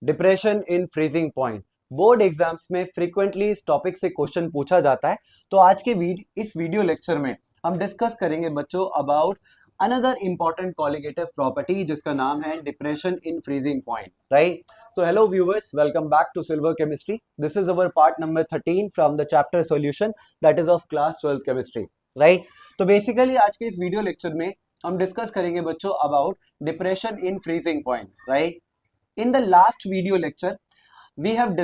Depression in freezing point. Board exams में frequently इस topic से क्वेश्चन पूछा जाता है। तो आज के इस वीडियो लेक्चर में हम डिस्कस करेंगे बच्चों about another important colligative property जिसका नाम है depression in freezing point, right? So hello viewers, welcome back to Silver Chemistry. This is our part number 13 from the chapter solution that is of class 12 chemistry, right? तो basically आज के इस video lecture में हम discuss करेंगे बच्चों about depression in freezing point, right? In the last video lecture we have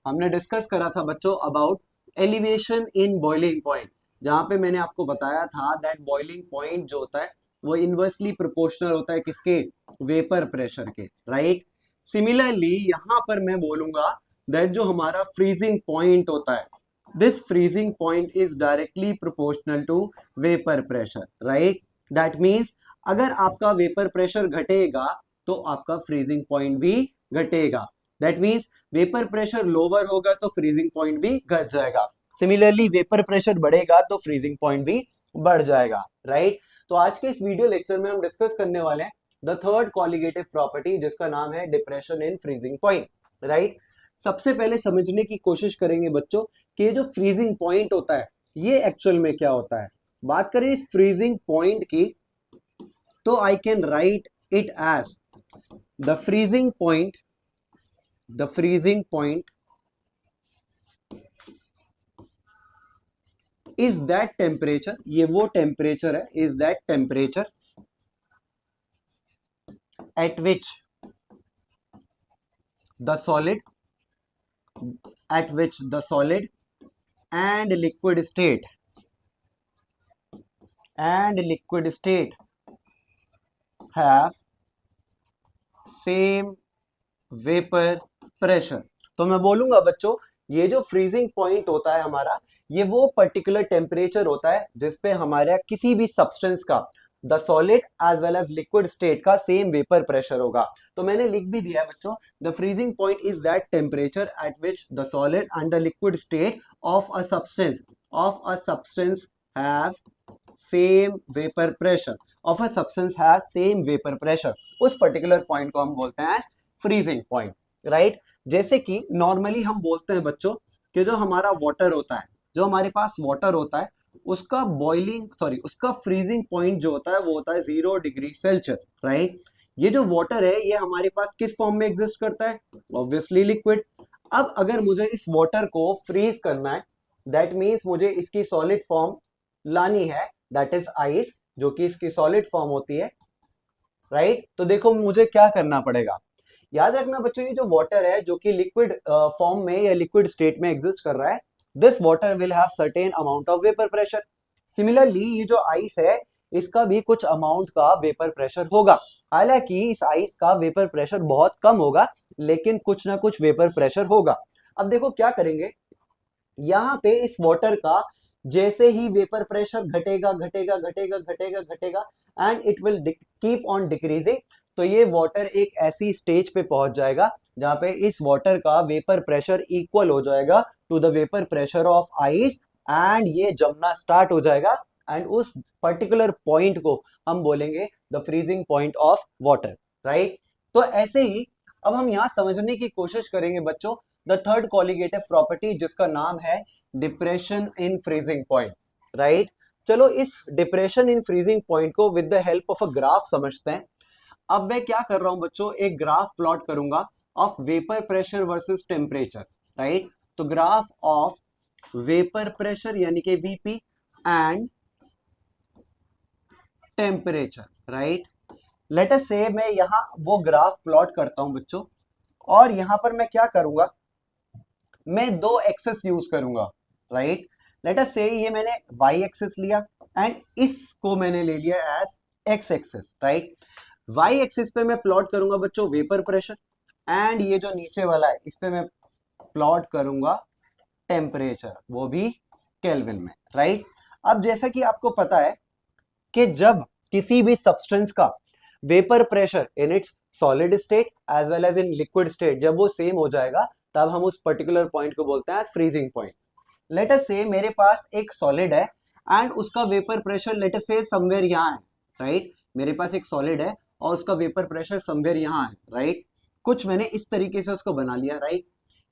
हमने discuss करा था बच्चों about elevation in boiling point, जहां पे मैंने आपको बताया था दैट बॉइलिंग पॉइंट जो होता है वो इनवर्सली प्रोपोर्शनल होता है किसके? वेपर प्रेशर के, राइट? सिमिलरली यहां पर मैं बोलूंगा दैट जो हमारा फ्रीजिंग पॉइंट होता है, this freezing point is directly proportional to vapour pressure, right? That means अगर आपका वेपर प्रेशर घटेगा तो आपका फ्रीजिंग पॉइंट भी घटेगा। That means vapour pressure lower होगा तो फ्रीजिंग पॉइंट भी घट जाएगा। सिमिलरली वेपर प्रेशर बढ़ेगा तो फ्रीजिंग पॉइंट भी बढ़ जाएगा, राइट? तो आज के इस वीडियो लेक्चर में हम डिस्कस करने वाले हैं द थर्ड कॉलिगेटिव प्रॉपर्टी जिसका नाम है depression in freezing point, right? सबसे पहले समझने की कोशिश करेंगे बच्चों कि ये जो फ्रीजिंग पॉइंट होता है ये एक्चुअल में क्या होता है। बात करें इस फ्रीजिंग पॉइंट की तो I can write it as the freezing point is that temperature, ये वो टेम्परेचर है, is that temperature at which the solid and liquid state have same vapor pressure। तो मैं बोलूंगा बच्चों ये जो फ्रीजिंग पॉइंट होता है हमारा, ये वो पर्टिकुलर टेम्परेचर होता है जिसपे हमारा किसी भी सब्सटेंस का the solid as well as liquid state का सेम वेपर प्रेशर होगा। तो मैंने लिख भी दिया है बच्चों, the freezing point is that temperature at which the solid and the liquid state of a substance have same vapour pressure, उस पर्टिकुलर पॉइंट को हम बोलते हैं फ्रीजिंग पॉइंट, राइट? जैसे कि नॉर्मली हम बोलते हैं बच्चों कि जो हमारा वाटर होता है, जो हमारे पास वाटर होता है उसका फ्रीजिंग पॉइंट जो होता है वो होता है 0 डिग्री सेल्सियस, राइट? ये जो वाटर है ये हमारे पास किस फॉर्म में एग्जिस्ट करता है? Obviously liquid. अब अगर मुझे इस वाटर को फ्रीज करना है दैट मीन्स मुझे इसकी सॉलिड फॉर्म लानी है, दैट इज आइस, जो कि इसकी सॉलिड फॉर्म होती है, राइट? तो देखो मुझे क्या करना पड़ेगा, याद रखना बच्चों ये जो वाटर है जो कि लिक्विड फॉर्म में या लिक्विड स्टेट में एग्जिस्ट कर रहा है, this water will have certain amount of vapor pressure। Similarly ये जो आइस है इसका भी कुछ अमाउंट का वेपर प्रेशर होगा। हालांकि इस आइस का वेपर प्रेशर बहुत कम होगा लेकिन कुछ ना कुछ वेपर प्रेशर होगा। अब देखो क्या करेंगे, यहाँ पे इस वाटर का जैसे ही वेपर प्रेशर घटेगा and it will keep on decreasing, तो ये वाटर एक ऐसी स्टेज पे पहुंच जाएगा जहां पे इस वाटर का वेपर प्रेशर इक्वल हो जाएगा to the vapour pressure of ice and ये जमना स्टार्ट हो जाएगा एंड उस पर्टिकुलर पॉइंट को हम बोलेंगे the freezing point of water, right? तो ऐसे ही अब हम यहां समझने की कोशिश करेंगे बच्चों द थर्ड कॉलिगेटिव प्रॉपर्टी जिसका नाम है depression in freezing point, right? चलो इस डिप्रेशन इन फ्रीजिंग पॉइंट को with the help of a graph समझते हैं। अब मैं क्या कर रहा हूं बच्चों, एक ग्राफ प्लॉट करूंगा of vapour pressure versus temperature, right? तो ग्राफ ऑफ वेपर प्रेशर यानी कि VP and temperature, right? Let us से मैं यहां वो ग्राफ प्लॉट करता हूं बच्चों, और यहां पर मैं क्या करूंगा, मैं दो एक्सेस यूज करूंगा, राइट? लेट अस से ये मैंने वाई एक्सेस लिया एंड इसको मैंने ले लिया as X axes, right? Y axis पे मैं प्लॉट करूंगा बच्चों वेपर प्रेशर एंड ये जो नीचे वाला है इस पे मैं प्लॉट करूंगा टेम्परेचर, वो भी केल्विन में, राइट? अब जैसा कि आपको पता है कि जब किसी भी सब्सटेंस का vapour pressure in its solid state as well as in liquid state जब वो सेम हो जाएगा तब हम उस पर्टिकुलर पॉइंट को बोलते हैं फ्रीजिंग पॉइंट। लेट अस से मेरे पास एक सॉलिड है एंड उसका वेपर प्रेशर लेट अस से समवेयर यहाँ है, राइट? मेरे पास एक सॉलिड है और उसका वेपर प्रेशर समवेयर यहाँ है, राइट? कुछ मैंने इस तरीके से उसको बना लिया, राइट।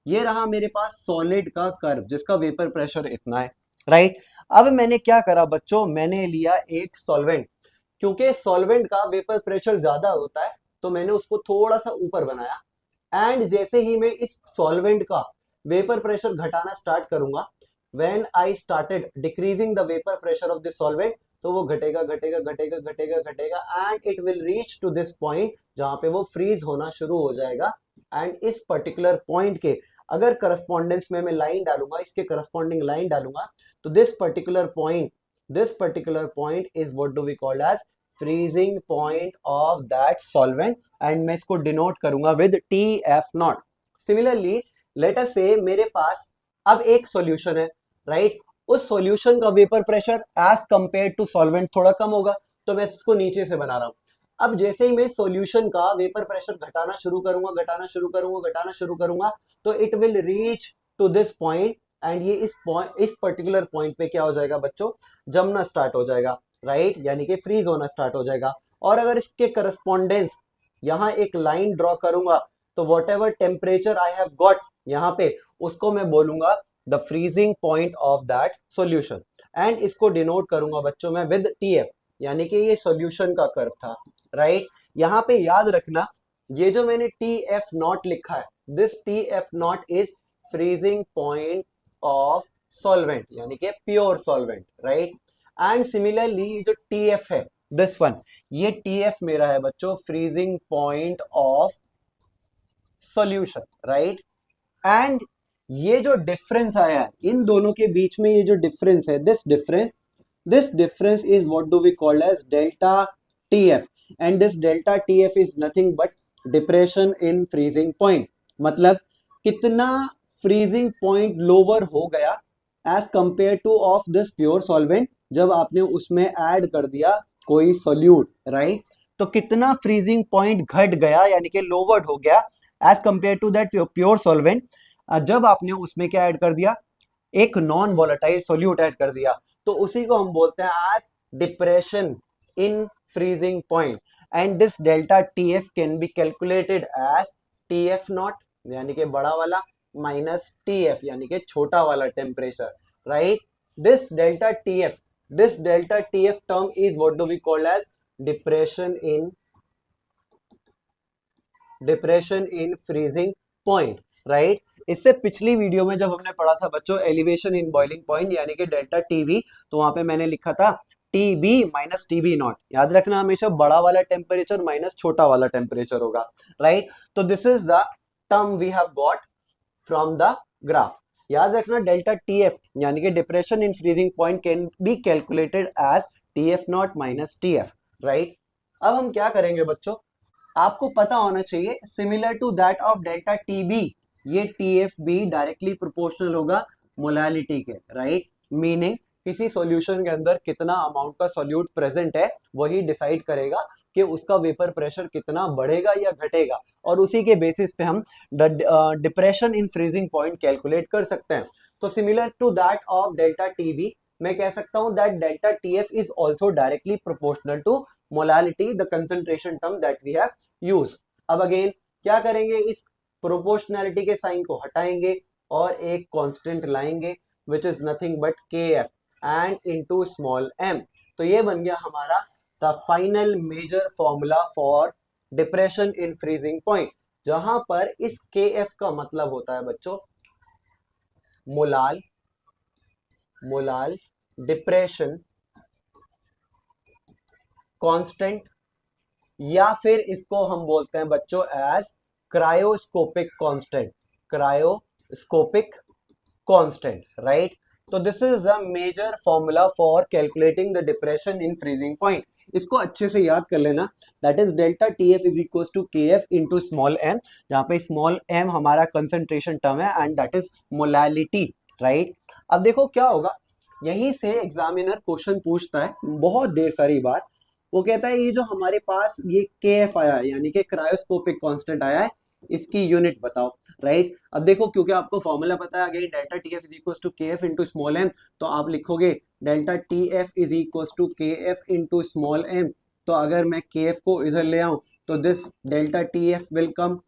ये रहा मेरे पास सॉलिड का कर्व जिसका वेपर प्रेशर इतना है, राइट। अब मैंने क्या करा बच्चों, मैंने लिया एक सॉल्वेंट, क्योंकि सॉल्वेंट का वेपर प्रेशर ज्यादा होता है तो मैंने उसको थोड़ा सा ऊपर बनाया। एंड जैसे ही मैं इस सॉल्वेंट का वेपर प्रेशर घटाना स्टार्ट करूंगा, when I started decreasing the vapour pressure of this solvent, तो वो घटेगा घटेगा घटेगा घटेगा घटेगा and it will reach to this point जहां पे वो फ्रीज होना शुरू हो जाएगा। एंड इस पर्टिकुलर पॉइंट के अगर करस्पॉन्डेंस में मैं लाइन डालूंगा, इसके करस्पॉन्डिंग लाइन डालूंगा, तो this particular point is what do we called as freezing point of that solvent, and मैं इसको डिनोट करूंगा with TF0। Similarly let us से मेरे पास अब एक सॉल्यूशन है, राइट। उस सॉल्यूशन का vapour pressure as compare to solvent थोड़ा कम होगा, तो मैं इसको नीचे से बना रहा हूं। अब जैसे ही मैं सॉल्यूशन का वेपर प्रेशर घटाना शुरू करूंगा, तो it will reach to this point, and ये इस पर्टिकुलर पॉइंट पे क्या हो जाएगा बच्चों, जमना स्टार्ट हो जाएगा, राइट, यानी कि फ्रीज होना स्टार्ट हो जाएगा। और अगर इसके करस्पॉन्डेंस यहाँ एक लाइन ड्रॉ करूंगा, तो what ever temperature I have got यहाँ पे, उसको मैं बोलूंगा the freezing point of that solution, and इसको डिनोट करूंगा बच्चों मैं विद TF, यानी कि ये सॉल्यूशन का कर्व था, राइट। यहाँ पे याद रखना, ये जो मैंने TF0 लिखा है, this TF0 is freezing point of solvent, यानी कि pure solvent, right. And similarly जो TF है दिस वन, ये TF मेरा है बच्चों freezing point of solution, right. And ये जो डिफरेंस आया है इन दोनों के बीच में, ये जो डिफरेंस है, this difference is what do we call as delta TF, and this delta TF is nothing but depression in freezing point. मतलब कितना फ्रीजिंग पॉइंट लोअर हो गया as compare to of this pure solvent जब आपने उसमें add कर दिया कोई सोल्यूट, राइट। तो कितना फ्रीजिंग पॉइंट घट गया, यानी कि लोवर्ड हो गया as compare to that pure solvent, जब आपने उसमें क्या ऐड कर दिया, एक नॉन वोलेटाइल सोल्यूट ऐड कर दिया। तो उसी को हम बोलते हैं as depression in freezing point, and this delta TF can be calculated as TF0 यानी कि बड़ा वाला माइनस TF यानी कि छोटा वाला temperature, right. This delta TF term is what do we call as depression in freezing point, right. इससे पिछली वीडियो में जब हमने पढ़ा था बच्चों एलिवेशन इन बॉइलिंग पॉइंट यानी कि डेल्टा TB, तो वहां पे मैंने लिखा था TB माइनस TB0। याद रखना हमेशा बड़ा वाला टेम्परेचर माइनस छोटा वाला टेम्परेचर होगा, राइट। तो this is the term we have got from the graph. याद रखना डेल्टा TF यानी कि depression in freezing point can be calculated as TF0 minus TF, right. अब हम क्या करेंगे बच्चों, आपको पता होना चाहिए similar to that of delta TB, ये TF भी डायरेक्टली प्रोपोर्शनल होगा मोलालिटी के, राइट। मीनिंग किसी सॉल्यूशन के अंदर कितना अमाउंट का सॉल्यूट प्रेजेंट है वही डिसाइड करेगा कि उसका वेपर प्रेशर कितना बढ़ेगा या घटेगा, और उसी के बेसिस पे हम depression in freezing point calculate कर सकते हैं। तो similar to that of delta TB, मैं कह सकता हूं that delta TF is also directly proportional to molality, the concentration term that we have used. अब अगेन क्या करेंगे, इस प्रोपोर्शनैलिटी के साइन को हटाएंगे और एक कांस्टेंट लाएंगे which is nothing but KF and into small m। तो ये बन गया हमारा the final major formula for depression in freezing point, जहां पर इस KF का मतलब होता है बच्चों मोलाल डिप्रेशन कांस्टेंट, या फिर इसको हम बोलते हैं बच्चों एज क्रायोस्कोपिक कांस्टेंट, राइट। तो this is the major formula for calculating the depression in freezing point. इसको अच्छे से याद कर लेना, that is delta TF is equal to KF into small m, जहां पे स्मॉल m हमारा कंसंट्रेशन टर्म है and that is molality, right. अब देखो क्या होगा, यहीं से एग्जामिनर क्वेश्चन पूछता है बहुत ढेर सारी बार, वो कहता है ये जो हमारे पास ये KF आया है यानी कि क्रायोस्कोपिक कांस्टेंट आया है, इसकी यूनिट बताओ, राइट। अब देखो क्योंकि आपको फॉर्मूला पता है again delta TF is equal to KF into small m, तो आप लिखोगे delta TF is equal to KF into small m। तो अगर मैं KF को इधर ले आऊं तो this delta TF will come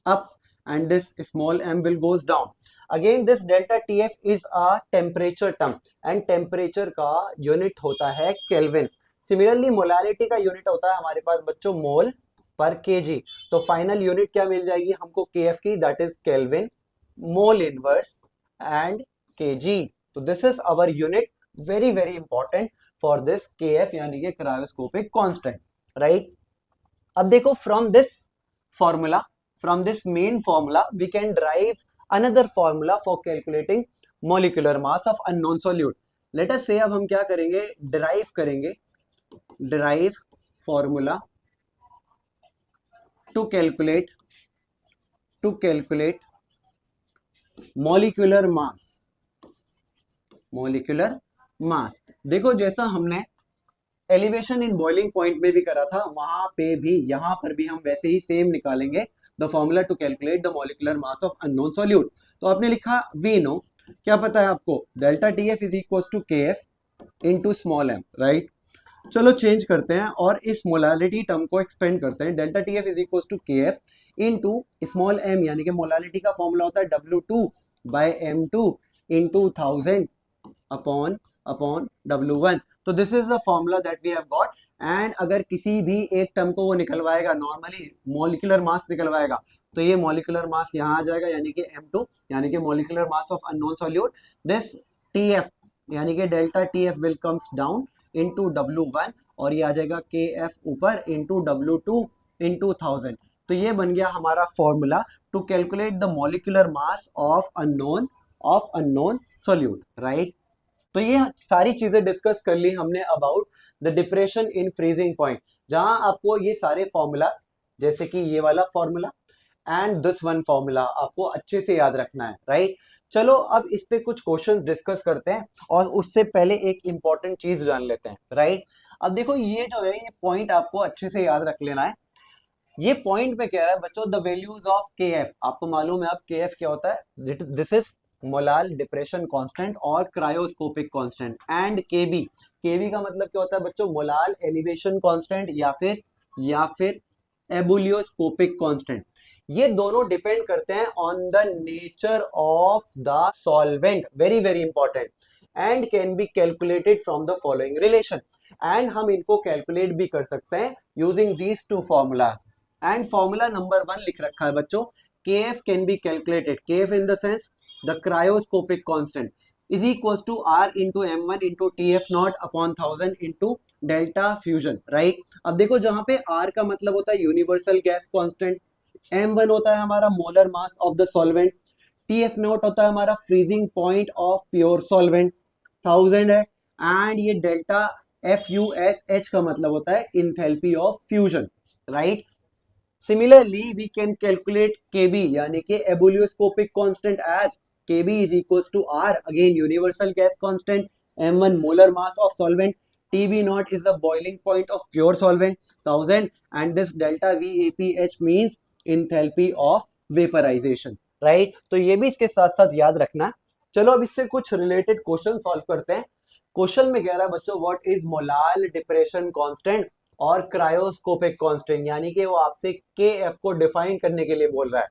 up and this small m will goes down. Again this delta TF is a temperature term and temperature का unit होता है केल्विन. सिमिलरली मोलारिटी का यूनिट होता है हमारे पास बच्चों मोल पर केजी. तो फाइनल यूनिट क्या मिल जाएगी हमको KF की, that is kelvin mole inverse and KG. तो this is our unit, very very important for this KF यानी कि क्रायोस्कोपिक कांस्टेंट, राइट. अब देखो from this main formula we can derive another formula for calculating molecular mass of unknown solute. Let us say अब हम क्या करेंगे, derive formula to calculate molecular mass. देखो जैसा हमने एलिवेशन इन बॉइलिंग पॉइंट में भी करा था, वहां पे भी यहाँ पर भी हम वैसे ही सेम निकालेंगे the formula to calculate the molecular mass of unknown solute. तो आपने लिखा वी नो, क्या पता है आपको, delta TF is equal to KF into small m, right. चलो चेंज करते हैं और इस मोलालिटी टर्म को एक्सपेंड करते हैं. Delta TF is equal to KF into small m, यानी कि मोलालिटी का फॉर्मूला होता है W2 by M2 into 1000 upon W1. तो this is the formula that we have got. And अगर किसी भी एक टर्म को वो निकलवाएगा, नॉर्मली मॉलिक्यूलर मास निकलवाएगा, तो ये मॉलिक्यूलर मास यहाँ आ जाएगा यानी कि M2 यानी कि molecular mass of unknown solute. This TF यानी कि delta TF will comes down into W1 और ये आ जाएगा KF ऊपर इनटू W2 इनटू 1000. तो ये बन गया हमारा formula to calculate the molecular mass of unknown solute, right. तो ये सारी चीजें डिस्कस कर ली हमने about the depression in freezing point, जहां आपको ये सारे फॉर्मूला जैसे कि ये वाला formula and this one formula आपको अच्छे से याद रखना है, राइट. चलो अब इस पे कुछ क्वेश्चंस डिस्कस करते हैं और उससे पहले एक इंपॉर्टेंट चीज जान लेते हैं, राइट. अब देखो ये जो है ये पॉइंट आपको अच्छे से याद रख लेना है. ये पॉइंट में कह रहा है बच्चों द वैल्यूज ऑफ KF. आपको मालूम है अब KF क्या होता है, this is molal depression constant और क्रायोस्कोपिक कांस्टेंट. एंड केबी का मतलब क्या होता है बच्चों, मोलाल एलिवेशन कांस्टेंट या फिर एबुलियोस्कोपिक कांस्टेंट. ये दोनों डिपेंड करते हैं on the nature of the solvent, very very important, and can be calculated from the following relation. And हम इनको कैलकुलेट भी कर सकते हैं using these two formulas. And formula number 1 लिख रखा है बच्चों, KF can be calculated, KF in the sense the cryoscopic constant is equals to R into M1 into TF naught upon 1000 into delta fusion, right. अब देखो जहां पे R का मतलब होता है यूनिवर्सल गैस कांस्टेंट, M1 होता है हमारा molar mass of the solvent, TF not होता है हमारा freezing point of pure solvent, 1000 है. एंड ये डेल्टा FUSH का मतलब होता है enthalpy of fusion, right. Similarly, we can calculate KB यानी कि ebullioscopic constant as KB is equals to R, again universal gas constant, M1 molar mass of solvent, TB naught is the boiling point of pure solvent 1000, and this delta VAPH means enthalpy of vaporization, right. तो ये भी इसके साथ साथ याद रखना. चलो अब इससे कुछ रिलेटेड क्वेश्चन सॉल्व करते हैं. क्वेश्चन में कह रहा है बच्चों what is molal depression constant और क्रायोस्कोपिक कांस्टेंट, यानी कि वो आपसे KF को डिफाइन करने के लिए बोल रहा है.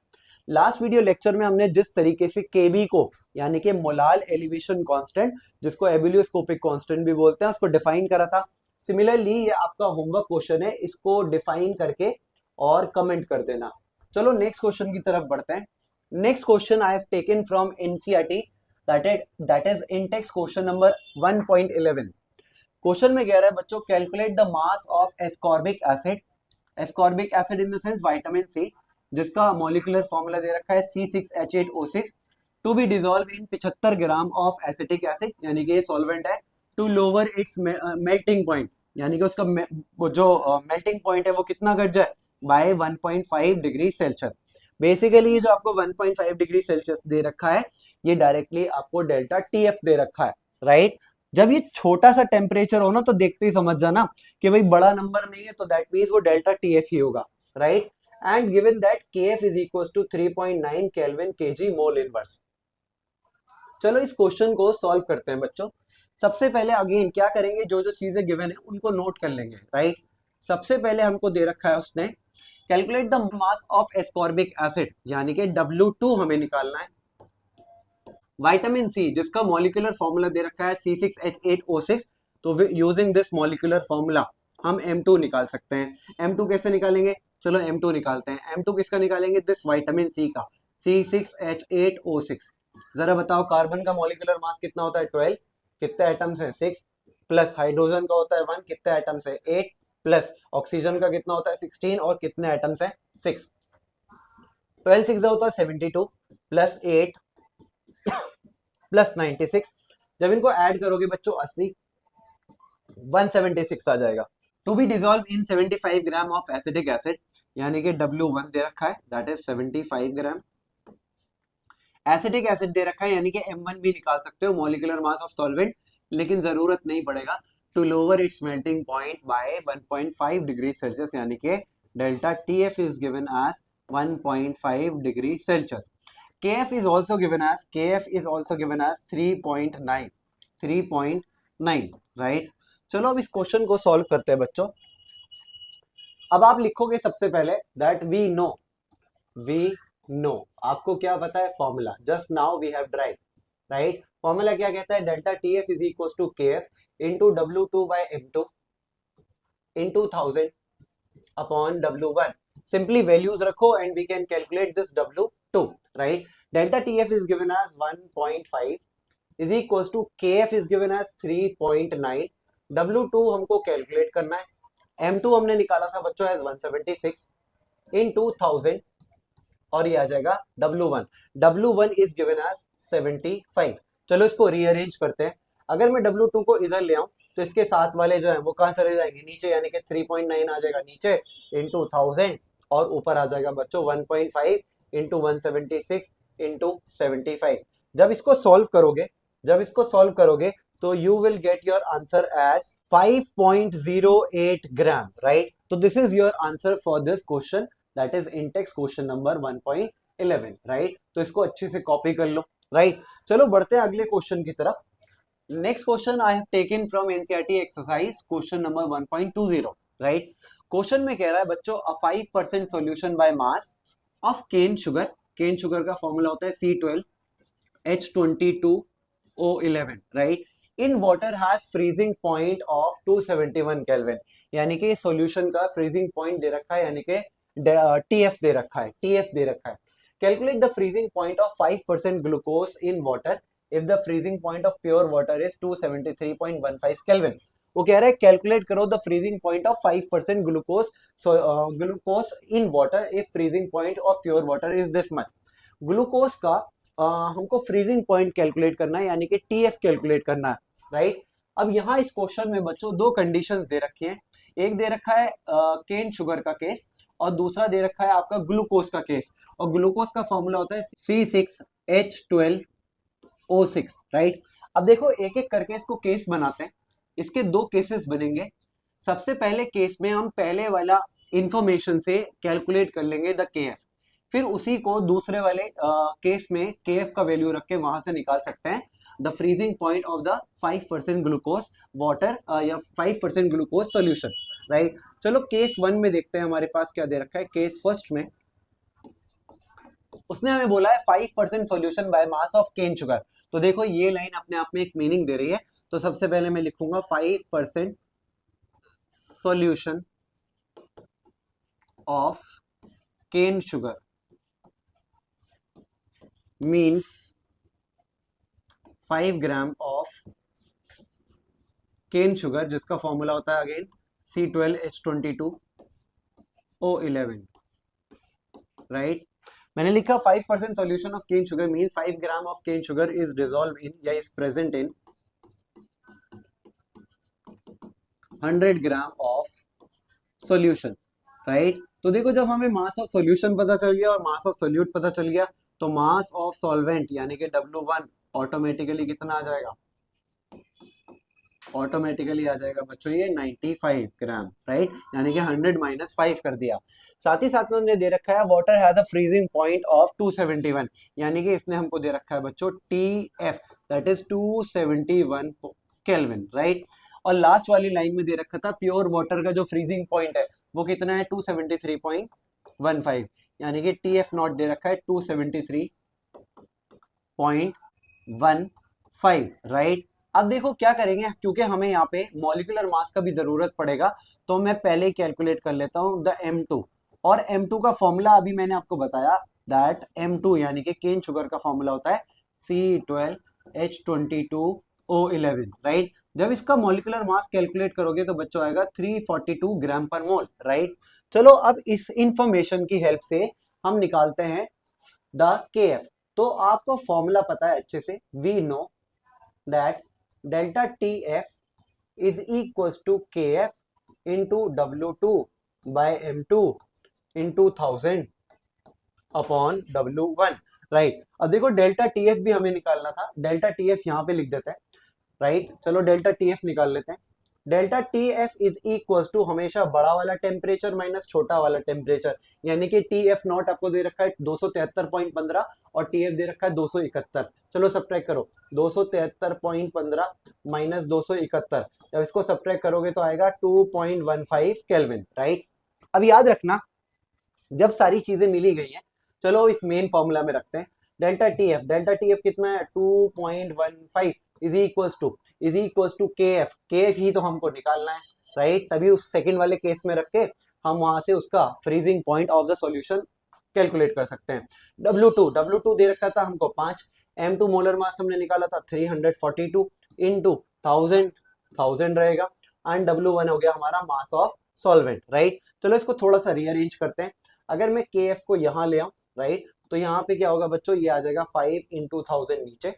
लास्ट वीडियो लेक्चर में हमने जिस तरीके से KB को यानी कि मोलाल एलिवेशन कांस्टेंट, जिसको एबुलियोस्कोपिक कांस्टेंट भी बोलते हैं, उसको डिफाइन करा था. सिमिलरली ये आपका होमवर्क क्वेश्चन है, इसको डिफाइन करके और कमेंट कर देना. चलो नेक्स्ट क्वेश्चन की तरफ बढ़ते हैं. Next question I have taken from NCERT, that is Intex question number 1.11. Question में कह रहा है बच्चों calculate the mass of ascorbic acid in the sense vitamin C, जिसका मॉलिक्यूलर फॉर्मूला दे रखा है C6H8O6 to be dissolve in 75 gram of acetic acid, यानी कि ये सॉल्वेंट है, to lower its melting point, यानी कि उसका जो मेल्टिंग पॉइंट है वो कितना घट जाए, बाय 1.5 डिग्री सेल्सियस. बेसिकली ये जो आपको 1.5 डिग्री सेल्सियस दे रखा है ये डायरेक्टली आपको डेल्टा TF दे रखा है, राइट. जब ये छोटा सा टेम्परेचर हो ना तो देखते ही समझ जाना कि भाई बड़ा नंबर नहीं है, तो दैट मींस वो डेल्टा TF ही होगा, right. And given that KF is equal to 3.9 kelvin kg mole inverse. चलो इस क्वेश्चन को सॉल्व करते हैं बच्चों. सबसे पहले अगेन क्या करेंगे, जो जो चीजें गिवन है उनको नोट कर लेंगे, राइट. सबसे पहले हमको दे रखा है उसने calculate the mass of ascorbic acid, यानी कि W2 हमें निकालना है। विटामिन सी जिसका मॉलिक्यूलर फॉर्मूला दे रखा है C6H8O6, तो यूजिंग दिस मॉलिक्यूलर फॉर्मूला हम M2 निकाल सकते हैं। M2 कैसे निकालेंगे, चलो M2 निकालते हैं। M2 किसका निकालेंगे, दिस विटामिन सी का, C6H8O6। जरा बताओ कार्बन का मॉलिक्यूलर मास कितना होता है 12, कितने एटम्स हैं 6, प्लस हाइड्रोजन का होता है 1, कितने एटम्स है 8, प्लस ऑक्सीजन का कितना होता है 16 और कितने एटम्स हैं 6। 12 6 होता है 72 प्लस 8 प्लस 96, जब इनको ऐड करोगे बच्चों 80, 176 आ जाएगा। To be dissolve in 75 gram of acetic acid, यानी कि W1 दे रखा है, that is 75 gram. Acetic acid दे रखा है, यानी कि M1 भी निकाल सकते हो, मॉलिक्यूलर मास ऑफ सॉल्वेंट, लेकिन जरूरत नहीं पड़ेगा। To lower its melting point by 1.5 degree Celsius, यानी कि delta TF is given as 1.5 degree Celsius. KF is also given as 3.9, right. चलो अब इस क्वेश्चन को सॉल्व करते हैं बच्चों। अब आप लिखोगे सबसे पहले दैट वी नो, आपको क्या पता है formula, just now we have derive, right. Formula क्या कहता है, delta TF is equal to KF into W2 by M2 into 1000 upon W1। Simply values रखो and we can calculate this W2, right? Delta TF is given as 1.5 is equals to KF is given as 3.9, W2 हमको calculate करना है, M2 हमने निकाला था बच्चों as 176 into 1000 और ये आ जाएगा W1 is given as 75। चलो इसको रीअरेंज करते हैं। अगर मैं W2 को इधर ले आऊं तो इसके साथ वाले जो है वो कहां चले जाएंगे, नीचे, यानी कि 3.9 आ जाएगा नीचे इंटू 1000 और ऊपर आ जाएगा बच्चों 1.5 इंटू 176 इंटू 75। जब इसको सॉल्व करोगे तो you will get your answer as 5.08 gram, right. तो this is your answer for this question, that is Intex question number 1.11, right. तो इसको अच्छे से कॉपी कर लो, राइट। चलो बढ़ते हैं अगले क्वेश्चन की तरफ। Next question I have taken from NCERT exercise question number 1.20, right. Question में कह रहा है बच्चों a 5% solution by mass of cane sugar का फॉर्मूला होता है C12H22O11, right. In water has freezing point of 271 kelvin, यानी कि सॉल्यूशन का फ्रीजिंग पॉइंट दे रखा है, यानी कि TF दे रखा है। Calculate the freezing point of 5% glucose in water if the freezing point of pure water is 273.15 kelvin. वो कह रहा है कैलकुलेट करो the freezing point of 5% glucose in water if freezing point of pure water is this much. Glucose का हमको freezing point calculate करना है, यानी कि TF कैलकुलेट करना है, राइट। अब यहाँ इस क्वेश्चन में बच्चों दो कंडीशंस दे रखी हैं, एक दे रखा है केन शुगर का केस और दूसरा दे रखा है आपका ग्लूकोज का केस, और ग्लूकोज का फॉर्मूला होता है C6H12O6, राइट। अब देखो एक एक करके इसको केस बनाते हैं। इसके दो केसेस बनेंगे। सबसे पहले केस में हम पहले वाला इंफॉर्मेशन से कैलकुलेट कर लेंगे द KF, फिर उसी को दूसरे वाले केस में KF का वैल्यू रख के वहां से निकाल सकते हैं the freezing point of the 5% glucose water या 5% ग्लूकोज सॉल्यूशन, राइट। चलो केस 1 में देखते हैं हमारे पास क्या दे रखा है। केस फर्स्ट में उसने हमें बोला है 5% solution by mass of cane sugar. तो देखो ये लाइन अपने आप में एक मीनिंग दे रही है। तो सबसे पहले मैं लिखूंगा 5% solution of cane sugar means 5 gram of cane sugar, जिसका फॉर्मूला होता है अगेन C12H22O11, राइट। मैंने लिखा 5% solution of cane sugar means 5 gram of cane sugar is dissolve in या is present in 100 gram of solution, right. तो देखो जब हमें मास ऑफ सॉल्यूशन पता चल गया और मास ऑफ सोल्यूट पता चल गया तो मास ऑफ सॉल्वेंट यानी कि W1 ऑटोमेटिकली कितना आ जाएगा, ऑटोमेटिकली आ जाएगा बच्चों ये 95 ग्राम, राइट। यानी कि 100 माइनस 5 कर दिया। साथ ही साथ में उन्होंने दे रखा है water has a freezing point of 271, यानी कि इसने हमको दे रखा है बच्चों TF, that is 271 kelvin, right. और लास्ट वाली लाइन में दे रखा था प्योर वाटर का जो फ्रीजिंग पॉइंट है वो कितना है 273.15, 273.15 यानी कि टी एफ नॉट दे रखा है 273.15 राइट। अब देखो क्या करेंगे, क्योंकि हमें यहाँ पे मॉलिक्यूलर मास का भी जरूरत पड़ेगा, तो मैं पहले ही कैलकुलेट कर लेता हूँ द M2। और M2 का फॉर्मूला अभी मैंने आपको बताया, दैट M2 यानी कि केन शुगर का फॉर्मूला होता है C12H22O11 राइट। जब इसका मॉलिक्यूलर मास कैलकुलेट करोगे तो बच्चों आएगा 342 ग्राम पर मोल राइट। चलो अब इस इंफॉर्मेशन की हेल्प से हम निकालते हैं द KF। तो आपको फॉर्मूला पता है अच्छे से, we know that delta TF is equal to KF into W2 by M2 into 1000 upon W1 right. अब देखो डेल्टा TF भी हमें निकालना था, डेल्टा TF यहाँ पे लिख देते हैं राइट। चलो डेल्टा TF निकाल लेते हैं। Delta TF is equal to हमेशा बड़ा वाला टेम्परेचर माइनस छोटा वाला टेम्परेचर, यानी कि TF नॉट आपको दे रखा है 273.15 और TF दे रखा है 271। चलो सब्ट्रैक्ट करो, 273.15 माइनस 271, जब इसको सब्ट्रैक्ट करोगे तो आएगा 2.15 केल्विन राइट। अब याद रखना जब सारी चीजें मिली गई हैं, चलो इस मेन फॉर्मूला में रखते हैं डेल्टा TF कितना है 2.15 इज इक्वल टू KF ही तो हमको निकालना है राइट। तभी उस सेकंड वाले केस में रख के हम वहां से उसका freezing point of the solution calculate कर सकते हैं। W2 दे रखा था हमको 5, M2 मोलर मास हमने निकाला था 342 इंटू 1000 रहेगा, एंड W1 हो गया हमारा मास ऑफ सॉल्वेंट राइट। चलो इसको थोड़ा सा रीअरेंज करते हैं। अगर मैं KF को यहाँ ले आऊं राइट, तो यहाँ पे क्या होगा बच्चों, ये आ जाएगा 5 इंटू 1000 नीचे,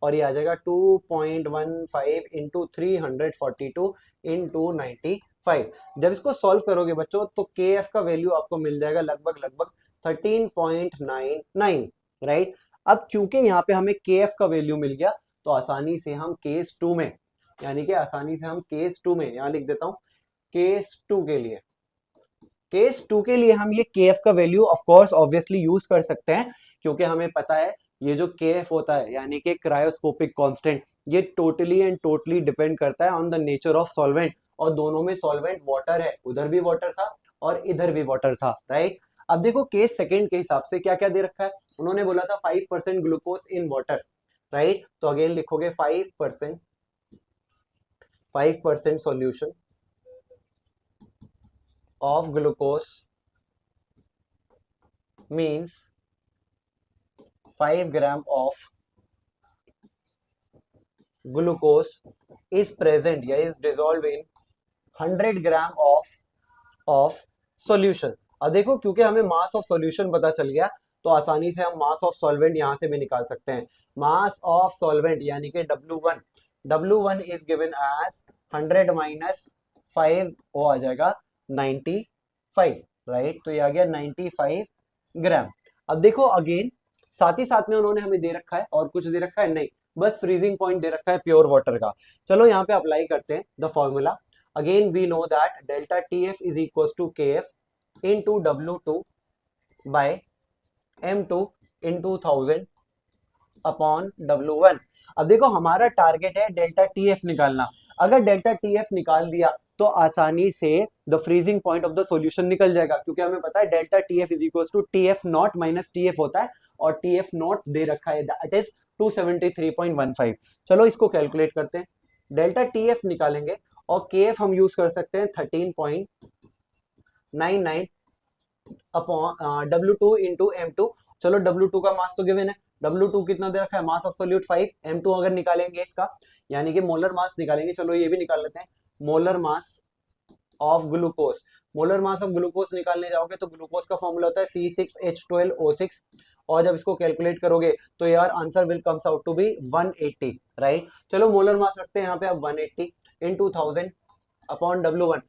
और ये आ जाएगा 2.15 इंटू 342 इंटू 95। जब इसको सॉल्व करोगे बच्चों तो KF का वैल्यू आपको मिल जाएगा लगभग 13.99 राइट। अब क्योंकि यहाँ पे हमें KF का वैल्यू मिल गया तो आसानी से हम केस 2 में, यानी कि आसानी से हम केस 2 में यहाँ लिख देता हूँ, केस 2 के लिए हम ये KF का value of course obviously use कर सकते हैं, क्योंकि हमें पता है ये जो KF होता है यानी कि क्रायोस्कोपिक कांस्टेंट, ये टोटली एंड टोटली डिपेंड करता है on the nature of solvent, और दोनों में सॉल्वेंट वाटर है, उधर भी वाटर था और इधर भी वाटर था राइट। अब देखो केस सेकंड के हिसाब से क्या क्या दे रखा है, उन्होंने बोला था 5% ग्लूकोज इन वाटर राइट। तो अगेन लिखोगे 5% solution of glucose means 5 gram of glucose is present या is dissolved in 100 gram of solution। अब देखो क्योंकि हमें मास ऑफ सॉल्यूशन पता चल गया तो आसानी से हम मास ऑफ सॉल्वेंट यहां से भी निकाल सकते हैं। मास ऑफ सॉल्वेंट यानी कि W1 is given as 100 minus 5, वो आ जाएगा 95 राइट। तो ये आ गया 95 ग्राम। अब देखो अगेन साथ ही साथ में उन्होंने हमें दे रखा है और कुछ दे रखा है नहीं, बस फ्रीजिंग पॉइंट दे रखा है प्योर वाटर का। चलो यहाँ पे अप्लाई करते हैं the formula. Again we know that delta TF is equal to KF into W2 by M2 into 1000 upon W1। अब देखो हमारा टारगेट है डेल्टा TF निकालना। अगर डेल्टा TF निकाल दिया तो आसानी से the freezing point of the solution निकल जाएगा, क्योंकि हमें पता है delta TF is equal to TF not minus TF होता है, और TF नॉट दे रखा है दैट इज 273.15। चलो इसको कैलकुलेट करते हैं। डेल्टा TF निकालेंगे और KF हम यूज कर सकते हैं 13.99 अपॉन W2 इंटू M2। चलो W2 का मास तो गिवन है, W2 कितना दे रखा है, मास ऑफ सोल्यूट 5, M2 अगर निकालेंगे इसका यानी कि मोलर मास निकालेंगे, चलो ये भी निकाल लेते हैं, molar mass of glucose. Molar mass of glucose निकालने जाओगे तो ग्लूकोज का फॉर्मूला होता है C6H12O6, और जब इसको कैलकुलेट करोगे तो यार answer will comes out to be 180 right. चलो मोलर मास रखते हैं यहाँ पे अब 180 into 1000 upon W1।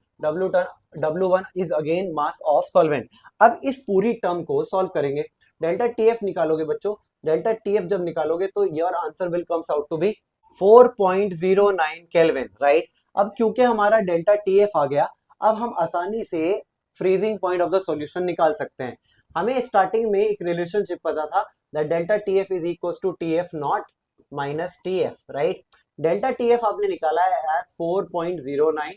W1 is again mass of solvent. अब इस पूरी टर्म को सॉल्व करेंगे, डेल्टा TF निकालोगे बच्चों, डेल्टा TF जब निकालोगे तो your answer will comes out to be 4.09 kelvin right. अब क्योंकि हमारा डेल्टा TF आ गया, अब हम आसानी से freezing point of the solution निकाल सकते हैं। हमें स्टार्टिंग में एक रिलेशनशिप पता था that delta TF is equal to TF not minus TF right. Delta TF आपने निकाला है एज 4.09,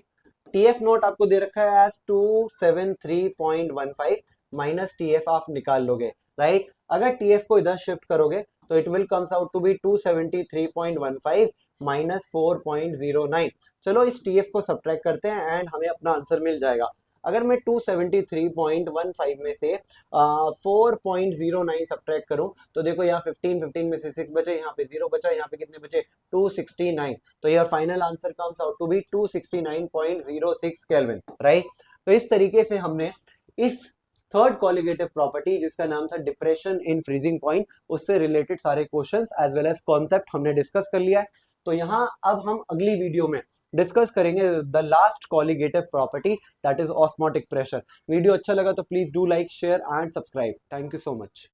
TF नोट आपको दे रखा है एज 273.15, माइनस टी एफ आप निकाल लोगे, राइट। अगर टी एफ को इधर शिफ्ट करोगे तो it will comes out to be 273.15 minus 4.09। चलो इस टी एफ को सब्ट्रैक्ट करते हैं एंड हमें अपना आंसर मिल जाएगा। अगर मैं 273.15 में से 4.09 सब्ट्रैक्ट करूं तो देखो यहाँ 15 में से 6 बचे, यहाँ पे 0 बचा, यहाँ पे कितने बचे 269। तो your final answer comes out to be 269.06 kelvin, right. तो इस तरीके से हमने इस थर्ड कॉलिगेटिव प्रॉपर्टी जिसका नाम था डिप्रेशन इन फ्रीजिंग पॉइंट, उससे रिलेटेड सारे questions as well as concept हमने डिस्कस कर लिया है। तो यहाँ अब हम अगली वीडियो में डिस्कस करेंगे the last colligative property, that is osmotic pressure. Video अच्छा लगा तो please do like, share and subscribe. Thank you so much.